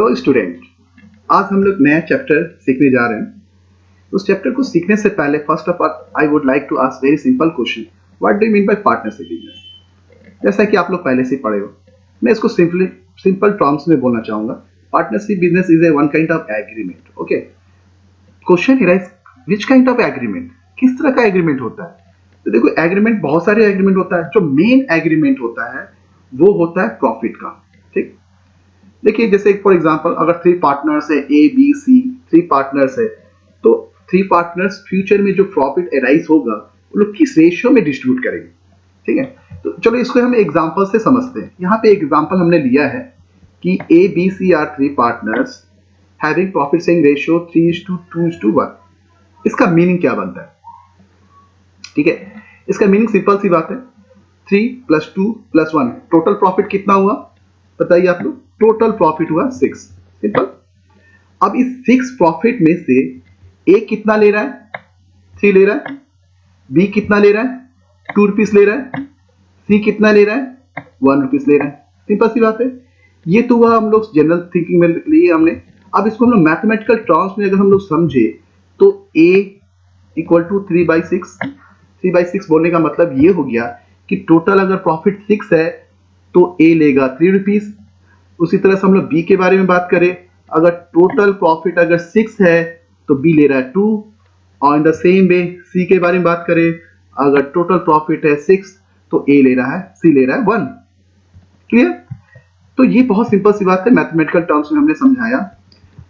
तो स्टूडेंट, आज हम लोग नया चैप्टर सीखने जा रहे हैं। उस चैप्टर को सीखने से पहले first of all I would like to ask very simple question, what do you mean by partnership business. जैसा कि आप लोग पहले से पढ़े हो, मैं इसको सिंपल टर्म्स में बोलना चाहूंगा। Partnership business is a one kind of agreement. Okay, question here is which kind of agreement, किस तरह का एग्रीमेंट होता है। तो देखो, एग्रीमेंट बहुत सारे एग्रीमेंट होता है। जो मेन एग्रीमेंट होता है वो होता है प्रॉफिट का। ठीक, देखिए जैसे फॉर एग्जांपल अगर 3 पार्टनर्स है, ए बी सी 3 पार्टनर्स है, तो 3 पार्टनर्स फ्यूचर में जो प्रॉफिट अराइज होगा वो लोग किस रेशियो में डिस्ट्रीब्यूट करेंगे। ठीक है, तो चलो इसको हम एग्जांपल से समझते हैं। यहाँ पे एग्जांपल हमने लिया है कि A B C are 3 partners having profit sharing ratio 3:2:1। इसका मीनिंग क्या बनता है? ठीक है, इसका मीनिंग सिंपल सी बात है, 3 + 2 + 1 टोटल प्रॉफिट कितना हुआ बताइए आप लोग। टोटल प्रॉफिट हुआ 6। सिंपल। अब इस 6 प्रॉफिट में से ए कितना ले रहा है? 3 ले रहा है। बी कितना ले रहा है? 2 रुपीस ले रहा है। सी कितना ले रहा है? 1 रुपीस ले रहा है। सिंपल सी बात है। ये तो हुआ हम लोग जनरल थिंकिंग में लिए हमने। अब इसको हम लोग मैथमेटिकल टर्म्स में अगर हम लोग समझे तो ए = 3/6। 3/6 बोलने का मतलब ये हो गया कि टोटल अगर प्रॉफिट 6 है तो ए लेगा 3 रुपीस। उसी तरह से हम लोग बी के बारे में बात करें, अगर टोटल प्रॉफिट अगर 6 है तो बी ले रहा है 2। और इन द सेम वे सी के बारे में बात करें, अगर टोटल प्रॉफिट है 6 तो ए ले रहा है, सी ले रहा है 1। क्लियर? तो ये बहुत सिंपल सी बात है, मैथमेटिकल टर्म्स में हमने समझाया।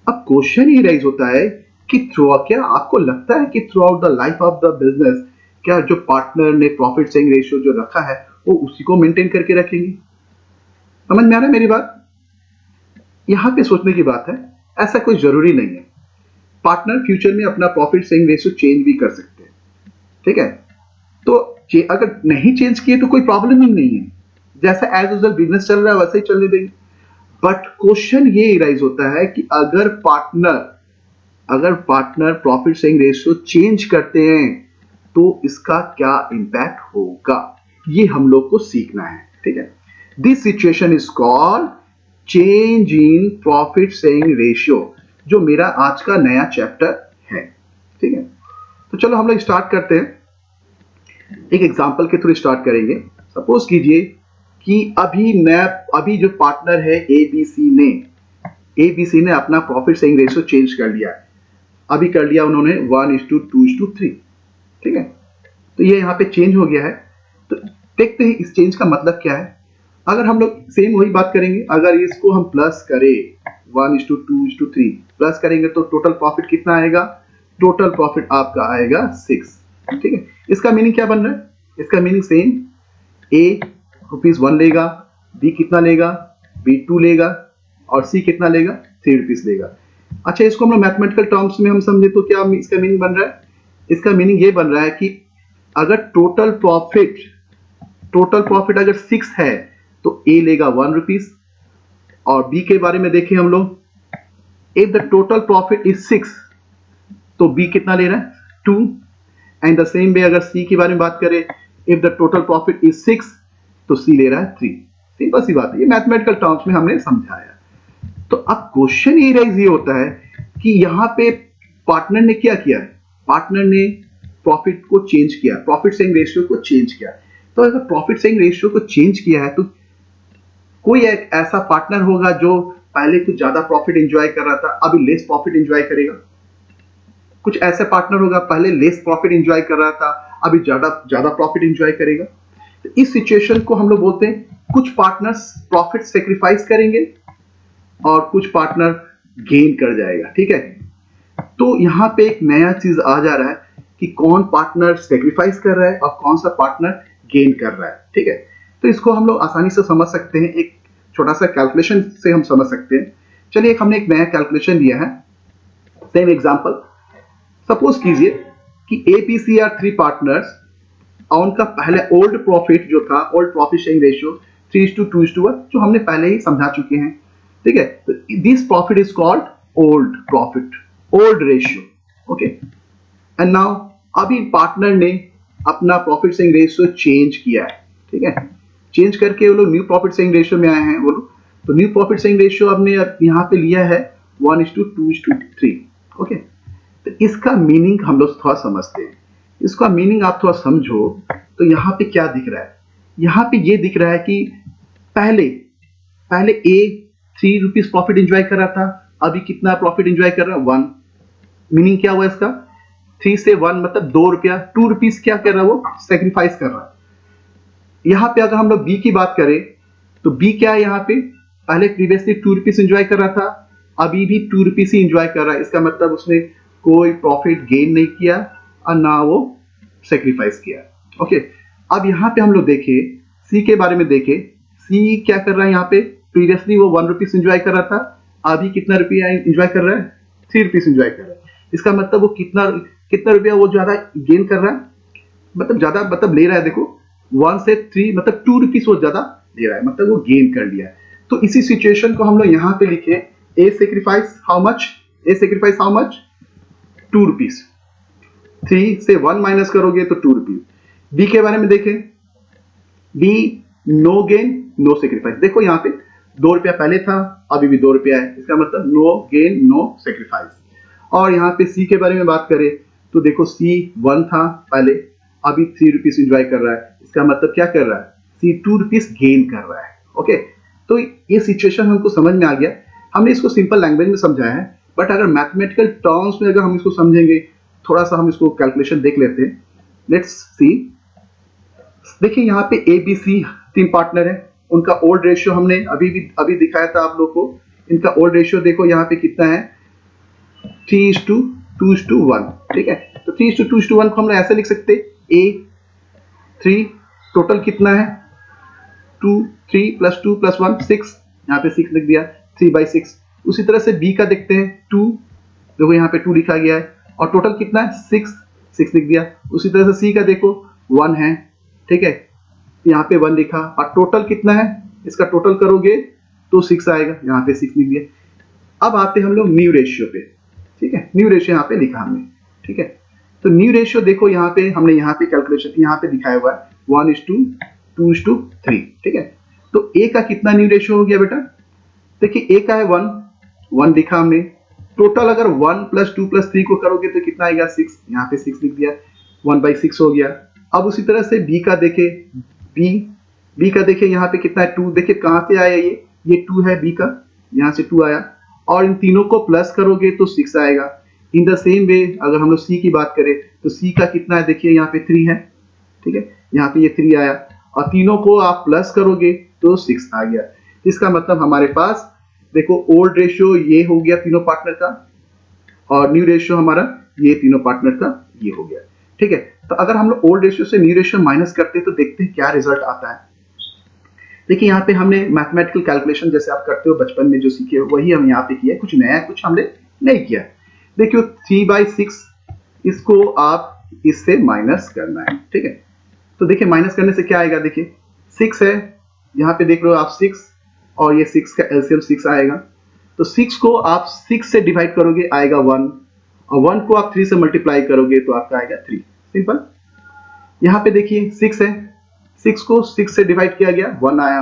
अब क्वेश्चन ये राइज होता है कि क्या आपको लगता है कि through out the life of the business क्या जो पार्टनर ने प्रॉफिट शेयरिंग रेशियो जो रखा है वो उसी को मेंटेन करके रखेंगे? समझ में आ रहा है मेरी बात? यहां पे सोचने की बात है, ऐसा कोई जरूरी नहीं है। पार्टनर फ्यूचर में अपना प्रॉफिट शेयरिंग रेशियो चेंज भी कर सकते हैं। ठीक है, तो अगर नहीं चेंज किए तो कोई प्रॉब्लम ही नहीं है, जैसा एज यूजुअल बिजनेस चल रहा है वैसे ही चलने देंगे। बट क्वेश्चन ये राइज होता है कि अगर partner profit sharing ratio change करते हैं तो इसका क्या इंपैक्ट होगा, ये हम लोग को सीखना है। ठीक है, this situation is called change in profit sharing ratio, जो मेरा आज का नया चैप्टर है। ठीक है, तो चलो हम लोग स्टार्ट करते हैं। एक एग्जांपल के थ्रू स्टार्ट करेंगे। सपोज कीजिए कि अभी जो पार्टनर है ए बी सी ने अपना प्रॉफिट शेयरिंग रेशियो चेंज कर लिया है। अभी कर लिया उन्होंने 1:2:3। ठीक है, तो ये यहाँ पे चेंज हो गया है। तो देखते हैं इस चेंज का मतलब क्या है। अगर हम लोग सेम वही बात करेंगे, अगर इसको हम प्लस करें 1:2:3 प्लस करेंगे तो टोटल प्रॉफिट कितना आएगा? टोटल प्रॉफिट आपका आएगा 6। ठीक है, इसका मीनिंग क्या बन रहा है? इसका मीनिंग सेम, ए ₹1 लेगा, बी कितना लेगा? बी 2 लेगा, और सी कितना लेगा? 3 रुपीस लेगा। अच्छा, इसको हम लोग मैथमेटिकल टर्म्स में हम समझे तो क्या इसका मीनिंग बन रहा है? इसका मीनिंग ये बन रहा है कि अगर टोटल प्रॉफिट अगर 6 है तो ए लेगा 1 रुपीस। और बी के बारे में देखें हम लोग, if the total profit is 6 तो बी कितना ले रहा है? 2। एंड द सेम वे अगर सी के बारे में बात करें, if the total profit is 6 तो सी ले रहा है 3। सिंपल सी बात है, ये मैथमेटिकल टर्म्स में हमने समझाया। तो अब क्वेश्चन ये होता है कि यहां पे पार्टनर ने क्या किया है? पार्टनर ने प्रॉफिट को चेंज किया, प्रॉफिट शेयरिंग रेशियो को चेंज किया। तो अगर प्रॉफिट शेयरिंग रेशियो को चेंज किया है तो कोई एक ऐसा पार्टनर होगा जो पहले कुछ ज्यादा प्रॉफिट एंजॉय कर रहा था, अभी लेस प्रॉफिट एंजॉय करेगा। कुछ ऐसा पार्टनर होगा पहले लेस प्रॉफिट एंजॉय कर रहा था, अभी ज्यादा प्रॉफिट एंजॉय करेगा। तो इस सिचुएशन को हम लोग बोलते हैं कुछ पार्टनर्स प्रॉफिट सेक्रीफाइस करेंगे और कुछ पार्टनर गेन कर जाएगा। ठीक है, तो यहां पे एक नया चीज आ जा रहा है कि कौन पार्टनर सेक्रीफाइस कर रहा है और कौन सा पार्टनर गेन कर रहा है। ठीक है, तो इसको हम लोग आसानी से समझ सकते हैं, एक छोटा सा कैलकुलेशन से हम समझ सकते हैं। चलिए हमने एक नया कैलकुलेशन लिया है। सेम एग्जांपल, सपोज कीजिए कि A B C are 3 partners और उनका पहले ओल्ड प्रॉफिट जो था, ओल्ड प्रॉफिट शेयरिंग रेशियो 3:2:1, जो हमने पहले ही समझा चुके हैं। ठीक है, तो this profit is called old profit, old ratio. Okay, and now अभी पार्टनर ने अपना प्रॉफिट शेयरिंग रेशियो चेंज किया है। ठीक है, चेंज करके वो लोग न्यू प्रॉफिट शेयरिंग रेशियो में आए हैं वो लोग। तो न्यू प्रॉफिट सेलिंग रेशियो हमने यहाँ पे लिया है 1:2:3। ओके, तो इसका मीनिंग हम लोग थोड़ा समझते हैं। इसका मीनिंग आप थोड़ा समझो तो यहाँ पे क्या दिख रहा है। यहाँ पे ये दिख रहा है कि पहले पहले ए 3 रुपीज प्रॉफिट एंजॉय कर रहा था, अभी कितना प्रॉफिट एंजॉय कर रहा है 1। मीनिंग क्या हुआ इसका, 3 से 1 मतलब 2 रुपया, 2 रुपीज क्या कर रहा है वो सेक्रीफाइस कर रहा है। यहाँ पे अगर हम लोग बी की बात करें तो बी क्या है, यहाँ पे पहले प्रीवियसली 2 रुपीज एंजॉय कर रहा था, अभी भी 2 रुपीज ही एंजॉय कर रहा है। इसका मतलब उसने कोई प्रॉफिट गेन नहीं किया और ना वो सेक्रीफाइस किया। ओके, अब यहाँ पे हम लोग देखें सी के बारे में देखें, सी क्या कर रहा है, यहाँ पे प्रीवियसली वो 1 रुपीज एंजॉय कर रहा था, अभी कितना रुपया एंजॉय कर रहा है 3 रुपीज एंजॉय कर रहा है। इसका मतलब वो कितना कितना रुपया वो ज्यादा गेन कर रहा है, मतलब ज्यादा मतलब ले रहा है। देखो 1 से 3 मतलब 2 रुपीज वो ज्यादा ले रहा है, मतलब वो गेन कर लिया है। तो इसी सिचुएशन को हम लोग यहाँ पे लिखे a sacrifice how much, a sacrifice how much 2 rupees, 3 से 1 माइनस करोगे तो 2 रुपीज। बी के बारे में देखें, be no gain no sacrifice. देखो यहाँ पे 2 रुपया पहले था, अभी भी 2 रुपया है, इसका मतलब नो गेन नो सेक्रीफाइस। और यहाँ पे सी के बारे में बात करें तो देखो सी 1 था पहले, अभी 3 रुपीज एंजॉय कर रहा है, इसका मतलब क्या कर रहा है, सी 2 रुपीज गेन कर रहा है। ओके, तो ये सिचुएशन हमको समझ में आ गया। हमने इसको सिंपल लैंग्वेज में समझाया है, बट अगर मैथमेटिकल टर्म्स में अगर हम इसको समझेंगे, थोड़ा सा हम इसको कैलकुलेशन देख लेते हैं। लेट्स सी, देखिए यहाँ पे ए बी सी 3 पार्टनर है, उनका ओल्ड रेशियो हमने अभी दिखाया था आप लोग को। इनका ओल्ड रेशियो देखो यहाँ पे कितना है 3:2:1। ठीक है, तो 3:2:1 को हम लोग ऐसे लिख सकते ए 3, टोटल कितना है 2 3 + 2 + 1 6, यहाँ पे 6 लिख दिया 3/6। उसी तरह से बी का देखते हैं 2, देखो यहाँ पे 2 लिखा गया है, और टोटल कितना है 6 लिख दिया। उसी तरह से सी का देखो 1 है, ठीक है, यहाँ पे 1 लिखा, और टोटल कितना है, इसका टोटल करोगे तो 6 आएगा, यहाँ पे 6 लिख दिया। अब आते हम लोग न्यू रेशियो पे। ठीक है, न्यू रेशियो यहाँ पे लिखा हमने। ठीक है, तो न्यू रेशियो देखो यहाँ पे हमने यहाँ पे कैलकुलेशन यहाँ पे दिखाया हुआ है 1:2:3। ठीक है, तो ए का कितना न्यू रेशियो हो गया बेटा, देखिए ए का है 1 दिखा हमने। टोटल अगर 1 + 2 + 3 को करोगे तो कितना आएगा 6, यहाँ पे 6 लिख दिया, 1/6 हो गया। अब उसी तरह से बी का देखे, बी का देखे यहाँ पे कितना है 2, देखिए कहाँ से आया ये 2 है बी का, यहाँ से 2 आया, और इन तीनों को प्लस करोगे तो 6 आएगा। इन द सेम वे अगर हम लोग सी की बात करें तो सी का कितना है, देखिए यहाँ पे 3 है। ठीक है, यहाँ पे ये 3 आया, और तीनों को आप प्लस करोगे तो 6 आ गया। इसका मतलब हमारे पास देखो ओल्ड रेशियो ये हो गया तीनों पार्टनर का, और न्यू रेशियो हमारा ये तीनों पार्टनर का ये हो गया। ठीक है, तो अगर हम लोग ओल्ड रेशियो से न्यू रेशियो माइनस करते हैं तो देखते हैं क्या रिजल्ट आता है। देखिए यहाँ पे हमने मैथमेटिकल कैलकुलेशन जैसे आप करते हो बचपन में जो सीखे हो वही हम यहाँ पे किया, कुछ नया कुछ हमने नहीं किया। देखियो 3/6 इसको आप इससे माइनस करना है। ठीक है, तो देखिए माइनस करने से क्या आएगा, देखिए 6 है, यहाँ पे देख लो आप 6, और ये 6 का एलसीएम 6 आएगा। तो 6 को आप 6 से डिवाइड करोगे आएगा 1, और 1 को आप 3 से मल्टीप्लाई करोगे तो आपका आएगा 3। सिंपल। यहाँ पे देखिए 6 है, 6 को 6 से डिवाइड किया गया 1 आया,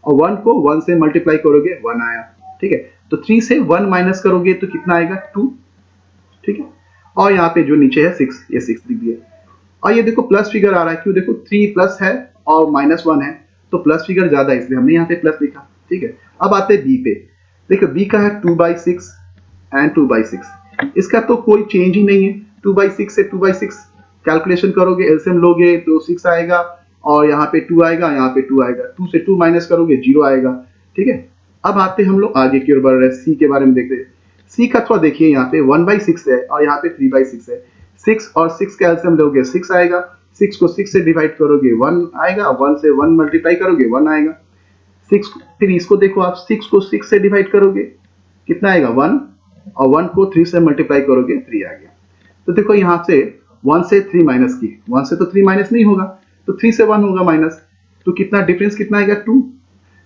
और 1 को 1 से मल्टीप्लाई करोगे 1 आया। ठीक है, तो 3 से 1 माइनस करोगे तो कितना आएगा 2। ठीक है, और यहाँ पे जो नीचे है 6, ये 6 लिख दिया। और ये देखो प्लस फिगर आ रहा है, क्यों, देखो 3 प्लस है और -1 है, तो प्लस फिगर ज्यादा है इसलिए हमने यहाँ पे प्लस लिखा। ठीक है, अब आते हैं बी पे। देखो बी का है 2/6 एंड 2/6, इसका तो कोई चेंज ही नहीं है। 2/6 से 2/6 कैलकुलेशन करोगे, एलसीएम लोगे तो 6 आएगा, और यहाँ पे 2 आएगा, यहाँ पे 2 आएगा, 2 से 2 माइनस करोगे 0 आएगा। ठीक है, अब आते हम लोग आगे की ओर बढ़ रहे हैं, सी के बारे में देखते हैं। सी का थोड़ा देखिए, यहाँ पे 1/6 है और यहाँ पे 3/6 है। 6 और 6 का एलसीएम लोगे 6 आएगा, 6 को 6 से डिवाइड करोगे 1 आएगा, 1 से 1 मल्टीप्लाई करोगे 1 आएगा। 6 फिर इसको देखो आप 6 को 6 से डिवाइड करोगे कितना आएगा 1, और 1 को 3 से मल्टीप्लाई करोगे 3 आ गया। तो देखो यहाँ से 1 से 3 माइनस की, 1 से तो 3 माइनस नहीं होगा, तो 3 से 1 होगा माइनस, तो कितना डिफरेंस कितना आएगा 2।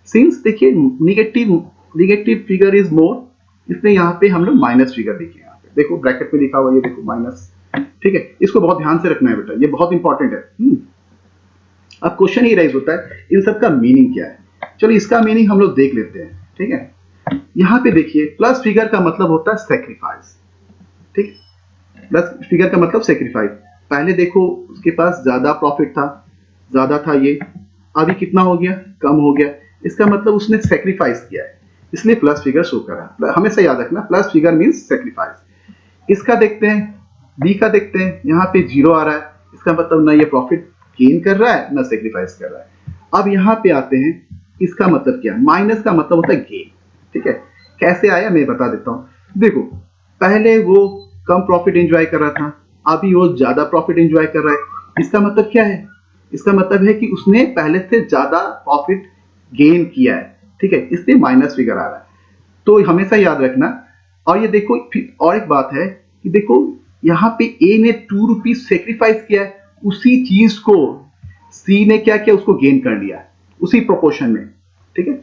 सिंस देखिए निगेटिव फिगर इज मोर, इसलिए यहाँ पे हम लोग माइनस फिगर लिखे। यहाँ पे देखो ब्रैकेट में लिखा हुआ ये देखो माइनस। ठीक है, इसको बहुत ध्यान से रखना है बेटा, ये बहुत इंपॉर्टेंट है। अब क्वेश्चन ही राइज होता है इन सब का मीनिंग क्या है। चलो इसका मीनिंग हम लोग देख लेते हैं। ठीक है। यहाँ पे देखिए प्लस फिगर का मतलब होता है सेक्रीफाइस, ठीक। प्लस फिगर का मतलब सेक्रीफाइस। पहले देखो उसके पास ज्यादा प्रॉफिट था, ज्यादा था ये, अभी कितना हो गया, कम हो गया, इसका मतलब उसने सेक्रीफाइस किया है, इसलिए प्लस फिगर शो कर रहा है। हमेशा याद रखना प्लस फिगर मीन्स सेक्रीफाइस। इसका देखते हैं, बी का देखते हैं, यहाँ पे जीरो आ रहा है, इसका मतलब ना ये प्रॉफिट गेन कर रहा है ना सेक्रीफाइस कर रहा है। अब यहाँ पे आते हैं, इसका मतलब क्या, माइनस का मतलब होता है गेन, ठीक है। कैसे आया मैं बता देता हूँ। देखो पहले वो कम प्रॉफिट एंजॉय कर रहा था, अभी वो ज्यादा प्रॉफिट एंजॉय कर रहा है, इसका मतलब क्या है, इसका मतलब है कि उसने पहले से ज्यादा प्रॉफिट गेन किया है, ठीक है, इसलिए माइनस फिगर आ रहा है। तो हमेशा याद रखना। और ये देखो फिर और एक बात है कि देखो यहाँ पे ए ने 2 रुपीज सेक्रीफाइस किया है, उसी चीज को सी ने क्या किया, उसको गेन कर लिया उसी प्रोपोर्शन में, ठीक है।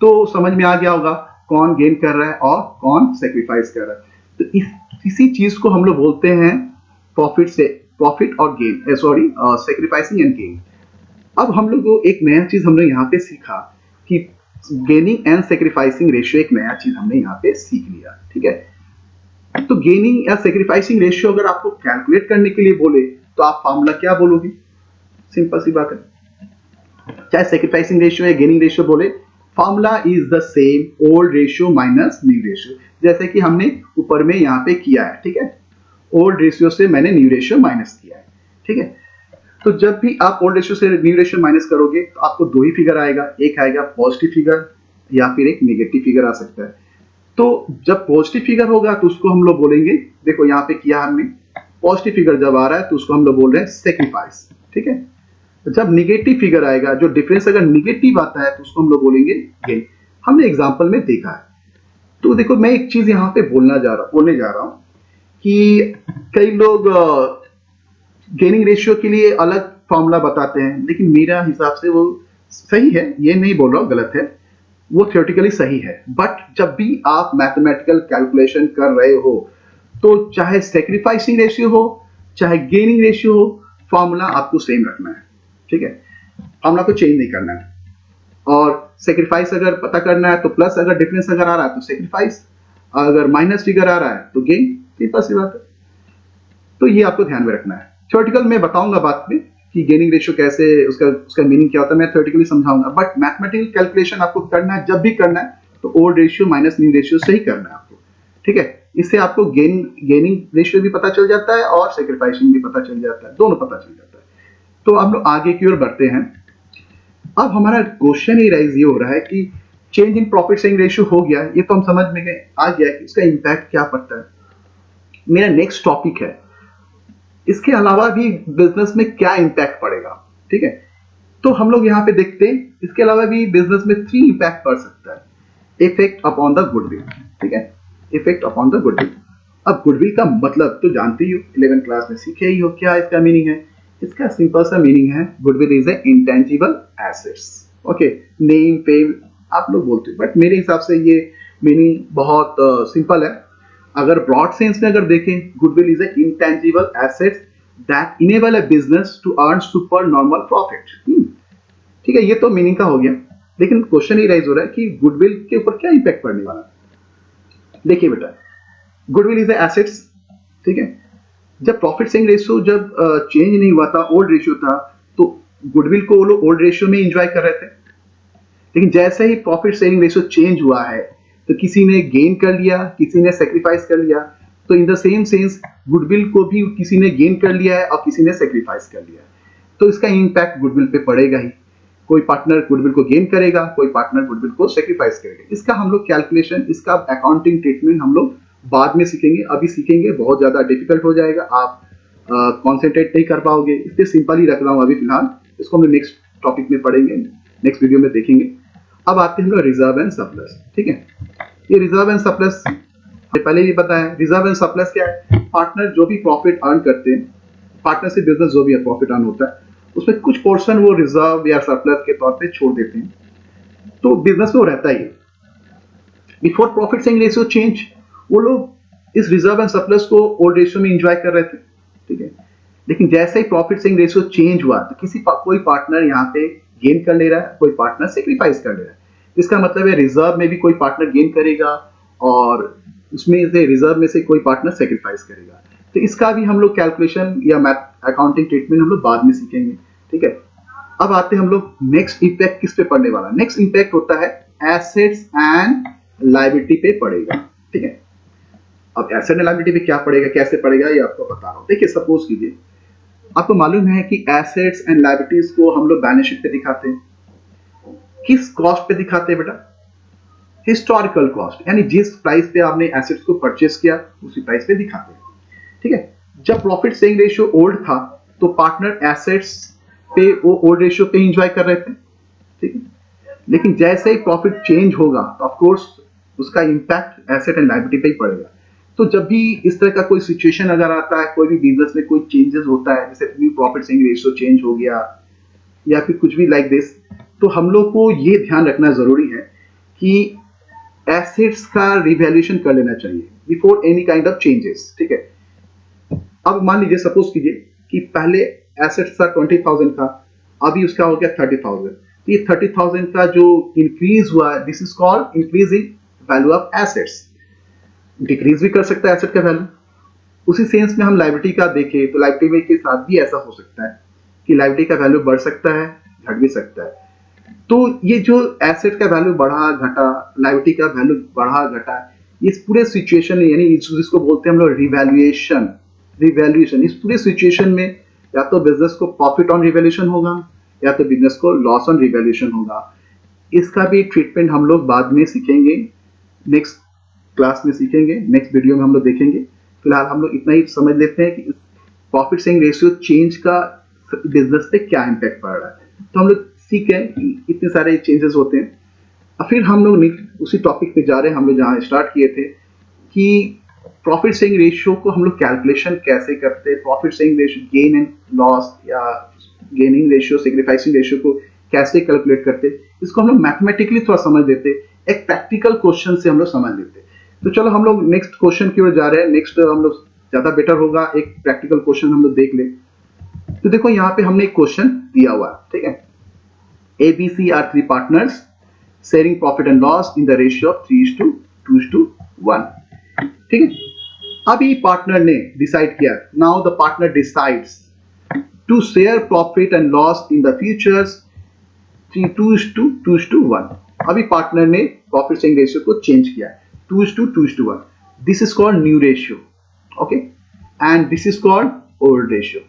तो समझ में आ गया होगा कौन गेन कर रहा है और कौन सेक्रीफाइस कर रहा है। तो इसी चीज को हम लोग बोलते हैं प्रॉफिट से, प्रॉफिट और gain, sorry sacrificing and gain. अब हम लोग को एक नया चीज हमने यहाँ पे सीखा कि गेनिंग एंड सेक्रीफाइसिंग रेशियो, एक नया चीज हमने यहाँ पे सीख लिया, ठीक है। तो गेनिंग या सेक्रीफाइसिंग रेशियो अगर आपको कैलकुलेट करने के लिए बोले तो आप फॉर्मूला क्या बोलोगे, सिंपल सी बात है। चाहे सेक्रीफाइसिंग रेशियो या गेनिंग रेशियो बोले, formula is the same, old ratio minus new ratio, जैसे कि हमने ऊपर में यहाँ पे किया है, ठीक है। ओल्ड रेशियो से मैंने न्यू रेशियो माइनस किया है, ठीक है। तो जब भी आप ओल्ड रेशियो से न्यू रेशियो माइनस करोगे तो आपको दो ही फिगर आएगा, एक आएगा पॉजिटिव फिगर या फिर एक नेगेटिव फिगर आ सकता है। तो जब पॉजिटिव फिगर होगा तो उसको हम लोग बोलेंगे, देखो यहाँ पे किया हमने, पॉजिटिव फिगर जब आ रहा है तो उसको हम लोग बोल रहे हैं सेक्रीफाइस, ठीक है। जब निगेटिव फिगर आएगा, जो डिफरेंस अगर निगेटिव आता है तो उसको हम लोग बोलेंगे गेन। हमने एग्जाम्पल में देखा है। तो देखो मैं एक चीज यहाँ पे बोलने जा रहा हूँ कि कई लोग गेनिंग रेशियो के लिए अलग फॉर्मूला बताते हैं, लेकिन मेरा हिसाब से वो सही है, ये नहीं बोल रहा हूँ गलत है, वो थियोरेटिकली सही है। बट जब भी आप मैथमेटिकल कैलकुलेशन कर रहे हो तो चाहे सेक्रीफाइसिंग रेशियो हो चाहे गेनिंग रेशियो हो, फॉर्मूला आपको सेम रखना है, ठीक है। फॉर्मूला को चेंज नहीं करना है। और सेक्रीफाइस अगर पता करना है तो प्लस, अगर डिफरेंस अगर आ रहा है तो सेक्रीफाइस, अगर माइनस फिगर आ रहा है तो गेन, सिंपल सी बात है। तो ये आपको ध्यान में रखना है। थ्योरेटिकल में बताऊंगा बाद में कि गेनिंग रेशियो कैसे, उसका मीनिंग क्या होता है, मैं थ्योरेटिकली समझाऊंगा। बट मैथमेटिकल कैलकुलेशन आपको करना है, जब भी करना है तो old ratio minus new ratio से ही करना है आपको, ठीक है। इससे आपको गेनिंग रेशियो भी पता चल जाता है और सेक्रीफाइसिंग भी पता चल जाता है, दोनों पता चल जाता है। तो हम लोग आगे की ओर बढ़ते हैं। अब हमारा क्वेश्चन ही राइज ये हो रहा है कि change in profit sharing ratio हो गया, ये तो हम समझ में गए, आ गया कि इसका इंपैक्ट क्या पड़ता है। मेरा नेक्स्ट टॉपिक है इसके अलावा भी बिजनेस में क्या इंपैक्ट पड़ेगा, ठीक है। तो हम लोग यहाँ पे देखते हैं इसके अलावा भी बिजनेस में 3 इंपैक्ट पड़ सकता है। इफेक्ट अपॉन द गुडविल, ठीक है, इफेक्ट अपॉन द गुडविल। अब गुडविल का मतलब तो जानते ही हो, 11th क्लास में सीखे ही हो, क्या इसका मीनिंग है। इसका सिंपल सा मीनिंग है, goodwill is a intangible assets, okay. Name fame आप लोग बोलते हो, बट मेरे हिसाब से ये मीनिंग बहुत सिंपल है। अगर ब्रॉड सेंस में अगर देखें, goodwill is a intangible assets that enable a business to earn super normal profit, ठीक है। ये तो मीनिंग का हो गया, लेकिन क्वेश्चन ही राइज हो रहा है कि गुडविल के ऊपर क्या इंपैक्ट पड़ने वाला है। देखिए बेटा, गुडविल इज ए एसेट्स, ठीक है। जब प्रॉफिट शेयरिंग रेशियो जब चेंज नहीं हुआ था, ओल्ड रेशियो था, तो गुडविल को वो लोग ओल्ड रेशियो में एंजॉय कर रहे थे। लेकिन जैसे ही प्रॉफिट शेयरिंग रेशियो चेंज हुआ है तो किसी ने गेन कर लिया, किसी ने सेक्रीफाइस कर लिया। तो in the same sense goodwill को भी किसी ने गेन कर लिया है और किसी ने सेक्रीफाइस कर लिया है, तो इसका इंपैक्ट गुडविल पे पड़ेगा ही। कोई पार्टनर गुडविल को गेन करेगा, कोई पार्टनर गुडविल को सेक्रीफाइस करेगा। इसका हम लोग कैलकुलेशन, इसका अकाउंटिंग ट्रीटमेंट हम लोग बाद में सीखेंगे, अभी सीखेंगे बहुत ज्यादा डिफिकल्ट हो जाएगा, आप कॉन्सेंट्रेट नहीं कर पाओगे, इसलिए सिंपल ही रख रहा हूँ अभी फिलहाल। इसको हम नेक्स्ट टॉपिक में पढ़ेंगे, नेक्स्ट वीडियो में देखेंगे। अब आते हैं हम लोग रिजर्व एंड सरप्लस, ठीक है। ये रिजर्व एंड सरप्लस पहले ही बताया। रिजर्व एंड सरप्लस क्या है, पार्टनर जो भी प्रॉफिट अर्न करते हैं, पार्टनरशिप बिजनेस जो भी प्रॉफिट अर्न होता है, उसमें कुछ पोर्शन वो रिजर्व या सरप्लस के तौर पे छोड़ देते हैं, तो बिजनेस में वो रहता ही है। Before profit sharing ratio change, वो लोग इस रिजर्व एंड सरप्लस को ओल्ड रेशियो में एंजॉय कर रहे थे, ठीक है। लेकिन जैसे ही प्रॉफिट शेयरिंग रेशियो चेंज हुआ तो कोई पार्टनर यहाँ पे गेन कर ले रहा है, कोई पार्टनर सेक्रीफाइस कर ले रहा है। इसका मतलब है रिजर्व में भी कोई पार्टनर गेन करेगा और उसमें से रिजर्व में से कोई पार्टनर सेक्रीफाइस करेगा। तो इसका भी हम लोग कैलकुलेशन या मैथ अकाउंटिंग ट्रीटमेंट हम लोग बाद में सीखेंगे, ठीक है। अब आते हैं हम लोग नेक्स्ट इंपैक्ट किस पे पड़ने वाला। नेक्स्ट इंपैक्ट होता है एसेट्स एंड लायबिलिटी पे पड़ेगा, ठीक है। अब एसेट एंड लायबिलिटी पे क्या पड़ेगा, कैसे पड़ेगा, ये आपको बता रहा हूँ। देखिए सपोज कीजिए आपको मालूम है कि एसेट्स एंड लायबिलिटीज को हम लोग बैलेंस शीट पे दिखाते हैं। किस कॉस्ट पे दिखाते हैं बेटा? हिस्टोरिकल कॉस्ट, यानी जिस प्राइस पे आपने एसेट्स को परचेस किया उसी प्राइस पे दिखाते हैं, ठीक है। जब प्रॉफिट शेयरिंग रेशियो ओल्ड था तो पार्टनर एसेट्स पे वो ओल्ड रेशियो पे एंजॉय कर रहे थे, ठीक है। लेकिन जैसे ही प्रॉफिट चेंज होगा तो ऑफ कोर्स उसका इंपैक्ट एसेट एंड लायबिलिटी पे ही पड़ेगा। तो जब भी इस तरह का कोई सिचुएशन अगर आता है, कोई भी बिजनेस में कोई चेंजेस होता है, जैसे new profit sharing ratio change हो गया या फिर कुछ भी लाइक दिस, तो हम लोग को ये ध्यान रखना जरूरी है कि एसेट्स का रिवैल्यूएशन कर लेना चाहिए before any kind of changes, ठीक है। अब मान लीजिए सपोज कीजिए कि पहले एसेट्स था 20,000 का, अभी उसका हो गया 30,000। तो ये 30,000 का जो इंक्रीज हुआ, this is called increase in value of assets. Decrease भी कर सकता है एसेट का वैल्यू। उसी सेंस में हम लायबिलिटी का देखें तो लायबिलिटी के साथ भी ऐसा हो सकता है कि लायबिलिटी का वैल्यू बढ़ सकता है, घट भी सकता है। तो ये जो एसेट का वैल्यू बढ़ा घटा, लायबिलिटी का वैल्यू बढ़ा घटा, इस पूरे सिचुएशन में, यानी जिसको बोलते हैं हम लोग रिवैल्यूएशन, इस पूरे सिचुएशन में या तो बिजनेस को प्रॉफिट ऑन रिवैल्यूएशन होगा या तो बिजनेस को लॉस ऑन रिवैल्यूएशन होगा। इसका भी ट्रीटमेंट हम लोग बाद में सीखेंगे, नेक्स्ट क्लास में सीखेंगे, नेक्स्ट वीडियो में हम लोग देखेंगे। फिलहाल हम लोग इतना ही समझ लेते हैं कि प्रॉफिट शेयरिंग रेशियो चेंज का बिजनेस पे क्या इम्पैक्ट पड़ रहा है। तो हम लोग सीख गए कि इतने सारे चेंजेस होते हैं। और फिर हम लोग उसी टॉपिक पे जा रहे हैं, हम लोग जहाँ स्टार्ट किए थे कि प्रॉफिट शेयरिंग रेशियो को हम लोग कैलकुलेशन कैसे करते हैं, profit sharing ratio gain and loss या गेनिंग रेशियो, सेक्रीफाइसिंग रेशियो को कैसे कैलकुलेट करते, इसको हम लोग मैथमेटिकली थोड़ा समझ लेते, एक प्रैक्टिकल क्वेश्चन से हम लोग समझ लेते। तो चलो हम लोग नेक्स्ट क्वेश्चन की ओर जा रहे हैं। नेक्स्ट हम लोग ज्यादा बेटर होगा एक प्रैक्टिकल क्वेश्चन हम लोग देख ले। तो देखो यहाँ पे हमने एक क्वेश्चन दिया हुआ है, ठीक है। ABC are three partners sharing profit and loss in the ratio of 3:2:1, ठीक है। अभी पार्टनर ने डिसाइड किया, now the partner decides to share profit and loss in the futures 3:2:1। अभी पार्टनर ने प्रॉफिट शेयरिंग रेशियो को चेंज किया 2:2:1। This is called new ratio, okay, and this is called old ratio.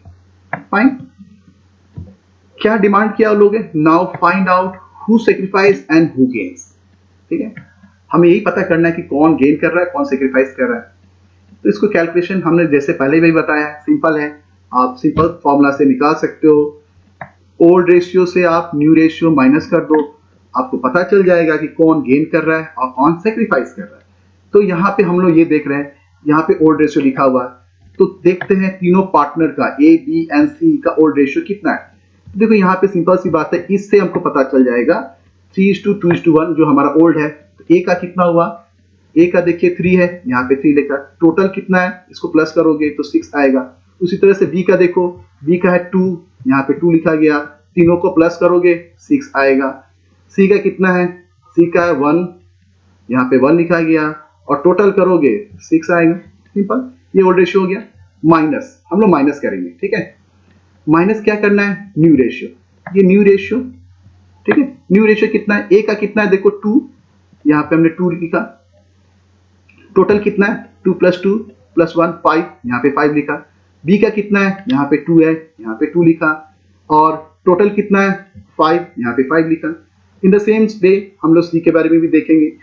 Fine. क्या demand किया लोगे? Now find out who sacrifice and who gains, ठीक है। हमें यही पता करना है कि कौन गेन कर रहा है, कौन सेक्रीफाइस कर रहा है। तो इसको कैलकुलेशन हमने जैसे पहले भी बताया, सिंपल है, आप सिंपल फॉर्मूला से निकाल सकते हो। ओल्ड रेशियो से आप न्यू रेशियो माइनस कर दो, आपको पता चल जाएगा कि कौन गेन कर रहा है और कौन सेक्रीफाइस कर रहा है। तो यहाँ पे हम लोग ये देख रहे हैं, यहाँ पे ओल्ड रेशियो लिखा हुआ है, तो देखते हैं तीनों पार्टनर का A, B एंड C का ओल्ड रेशियो कितना है। देखो यहाँ पे सिंपल सी बात है, इससे हमको पता चल जाएगा 3:2:1 जो हमारा ओल्ड है। तो A का कितना हुआ? A का देखिए 3 है, यहाँ पे 3 लिखा। टोटल कितना है, इसको प्लस करोगे तो 6 आएगा। उसी तरह से B का देखो, B का है 2, यहाँ पे 2 लिखा गया, तीनों को प्लस करोगे 6 आएगा। C का कितना है? C का है 1, यहाँ पे 1 लिखा गया और टोटल करोगे 6 आएगा। सिंपल, ये ओल्ड रेशियो हो गया। माइनस, हम लोग माइनस करेंगे, ठीक है। माइनस क्या करना है? न्यू रेशियो, ये न्यू रेशियो, ठीक है। न्यू रेशियो कितना है? A का कितना है देखो 2, यहाँ पे हमने 2 लिखा। टोटल कितना है? 2 + 2 + 1 5, यहाँ पे 5 लिखा। B का कितना है? यहाँ पे 2 है, यहाँ पे 2 लिखा। और टोटल कितना है? 5, यहाँ पे 5 लिखा। इन द सेम वे हम लोग C के बारे में भी देखेंगे।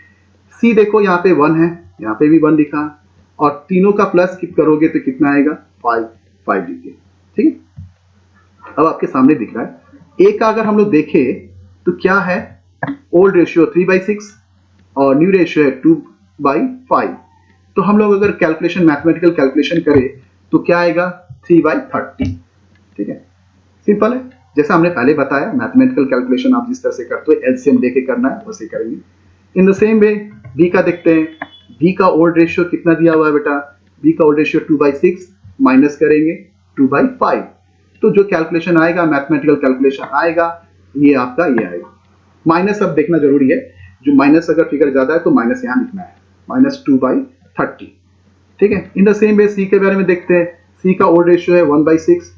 C देखो यहाँ पे 1 है, यहाँ पे भी 1 लिखा और तीनों का प्लस करोगे तो कितना आएगा? 5 लिखिए, ठीक है। अब आपके सामने दिख रहा है। A का अगर हम लोग देखें तो क्या है? ओल्ड रेशियो 3/6 और न्यू रेशियो है 2/5। तो हम लोग अगर कैलकुलेशन, मैथमेटिकल कैलकुलेशन करें तो क्या आएगा? 3/30, ठीक है। सिंपल है, जैसा हमने पहले बताया, मैथमेटिकल कैलकुलेशन आप जिस तरह से करते हो एलसीएम लेके करना है वैसे करेंगे। In the same way B का देखते हैं। B का ओल्ड रेशियो कितना दिया हुआ है बेटा? B का ओल्ड रेशियो 2/6 माइनस करेंगे 2/5। तो जो कैलकुलेशन आएगा, मैथमेटिकल कैलकुलेशन आएगा, ये आपका ये आएगा। माइनस अब देखना जरूरी है, जो माइनस अगर फिगर ज्यादा है तो माइनस यहाँ लिखना है, -2/30। ठीक है। इन द सेम वे सी के बारे में देखते हैं। सी का ओड रेशियो है 1/6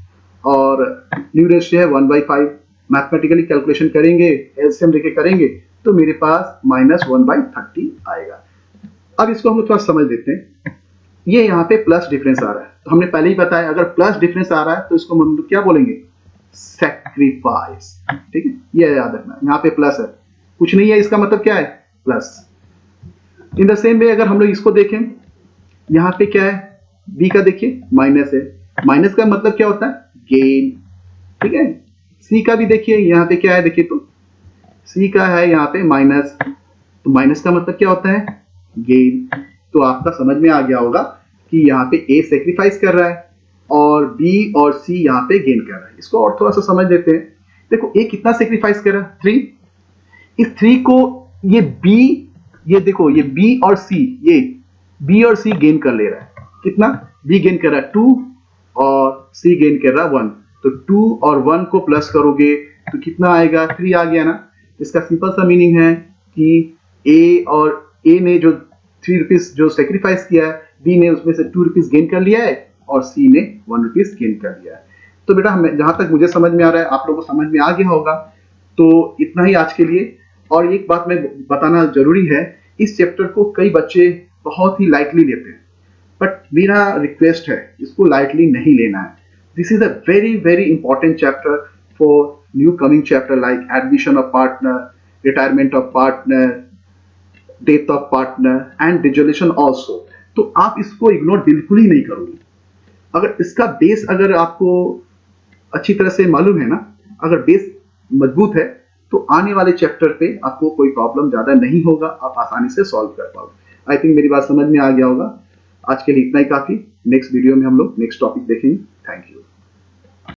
और न्यू रेशियो है 1/5। मैथमेटिकली कैलकुलेशन करेंगे, एलसीएम लेके करेंगे तो मेरे पास -1/30 आएगा। अब इसको हम लोग थोड़ा समझ लेते हैं। ये यहाँ पे प्लस डिफरेंस आ रहा है, तो हमने पहले ही बताया अगर प्लस डिफरेंस आ रहा है तो इसको हम लोग क्या बोलेंगे, सैक्रिफाइस। ठीक है, ये याद रखना, यहाँ पे प्लस है, कुछ नहीं है, इसका मतलब क्या है, plus. In the same way अगर हम लोग इसको देखें, यहाँ पे क्या है, बी का देखिए माइनस है, माइनस का मतलब क्या होता है, गेन। ठीक है। सी का भी देखिए, यहाँ पे क्या है, देखिए तो सी का है यहाँ पे माइनस, तो माइनस का मतलब क्या होता है, गेन। तो आपका समझ में आ गया होगा कि यहाँ पे ए सेक्रीफाइस कर रहा है और बी और सी यहाँ पे गेन कर रहा है। इसको और थोड़ा सा समझ लेते हैं। देखो ए कितना सेक्रीफाइस कर रहा है, 3। इस 3 को ये बी, ये देखो ये बी और सी, ये बी और सी गेन कर ले रहा है। कितना, बी गेन कर रहा है 2 और सी गेन कर रहा है 1। तो 2 और 1 को प्लस करोगे तो कितना आएगा, 3 आ गया ना। इसका सिंपल सा मीनिंग है कि ए ने जो 3 रुपीज जो सेक्रीफाइस किया है, बी ने उसमें से 2 रुपीज गेन कर लिया है और सी ने 1 रुपीज गेन कर लिया है। तो बेटा जहां तक मुझे समझ में आ रहा है आप लोगों को समझ में आ गया होगा। तो इतना ही आज के लिए। और एक बात मैं बताना जरूरी है, इस चैप्टर को कई बच्चे बहुत ही लाइटली लेते हैं, बट मेरा रिक्वेस्ट है इसको लाइटली नहीं लेना है। This is a very very important chapter for new coming chapter like admission of partner, retirement of partner, death of partner and dissolution also. तो आप इसको इग्नोर बिल्कुल ही नहीं करोगे। अगर इसका बेस अगर आपको अच्छी तरह से मालूम है ना, अगर बेस मजबूत है तो आने वाले चैप्टर पे आपको कोई प्रॉब्लम ज्यादा नहीं होगा, आप आसानी से सॉल्व कर पाओगे। आई थिंक मेरी बात समझ में आ गया होगा। आज के लिए इतना ही काफी। नेक्स्ट वीडियो में हम लोग नेक्स्ट टॉपिक देखेंगे। Thank you.